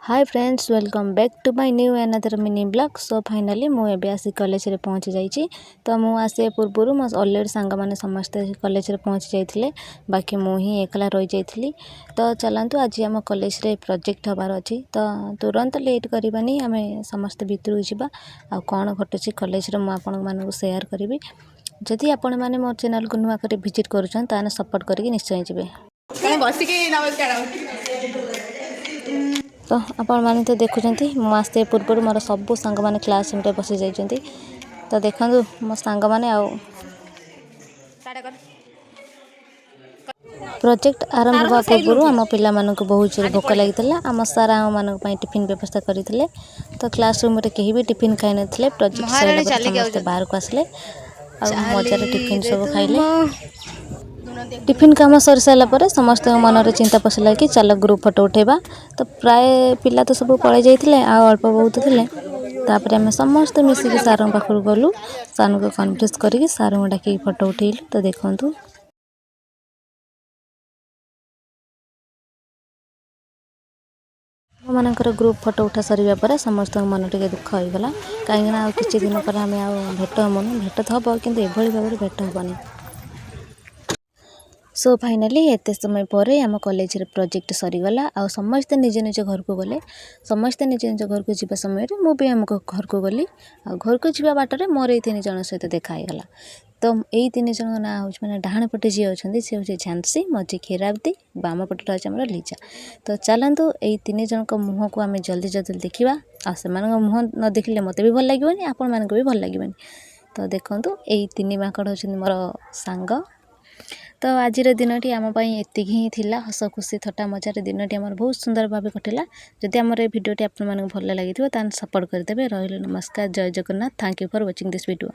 Hi friends welcome back to my new another mini blog. So finally मुझे आसी college रे पहुँची जाइए। तो मुझे पूर्व मो ऑलरेडी सांग मैंने समस्ते कॉलेज रे पहुँची जाते बाकी मुझे एकला रही जाइली। तो चलतु आज आम कॉलेज रे प्रोजेक्ट हबार अच्छी तो तुरंत लेट करवानी आम समस्ते भितर जावा आ कौन घटुची कॉलेज रे मुझे सेयार करी। जदि आपण मैंने मो चैनल को नुआ कर विजिट कर सपोर्ट करके निश्चय जी। तो आपण मैंने तो देखुंत मु आसते पूर्व मोर सबू सांग मैंने क्लास रूम बसी जाइए। तो देखो मो सांग मैंने प्रोजेक्ट आरंभ होगा पूर्व आम पिला मानक बहुत जोर भोक लगी आम सारा मानक टिफिन व्यवस्था करते। तो क्लास रूम रे कहीं भी टिफिन खाई नथिले। प्रोजेक्ट सरिला पर समस्त बाहर को आसले मजार टिफिन सब खाइले। टिफिन काम सरी सारापर समस्त मन में चिंता पशिला कि चल ग्रुप फोटो उठेबा। तो प्राय पिला तो सब पलि जाइए अल्प बहुत थे। तापर आम समस्त मिसिक सार पाखु गलु सार को कन्फ्यूज करके सार को डाक फोटो उठेलु। तो देखु मानकर ग्रुप फोटो उठा सरिया पर समस्त मन टे दुख होगला कहीं किसी दिन पर आम भेट हमनु भेट तो हम कि भाव भेट हेनी। सो फाइनली एत समय पर आम कॉलेज रे प्रोजेक्ट सरीगला आ समस्ते निज निज घर को गले। समस्ते निज निज घर को जीवा समय मुझे आम घर को गली आ घर को जीवा बाटर मोर ये 3 जन सहित देखाईगला। तो यही 3 जन ना हूँ मैंने डाण पटे जी अच्छा सी हूँ झांसी मझी खीराब्दी बाम पटे अच्छे आम लीजा। तो चलतु यही 3 जन मुँह को आम जल्दी जल्दी देखा आ से मुँह न देखिले मत भी भल लगे आपण मानक भी भल लगे। तो देखु यही 3 माकड़ हों मोर सांग। तो आज दिनटी आम एति ही थिला हस खुशी थट्टा मजार दिनटी आम बहुत सुंदर भाव कटिला। जदि आम भिडियोटी आप भल लगी तान सपोर्ट करदे। रही नमस्कार जय Jagannath. Thank you for watching this video.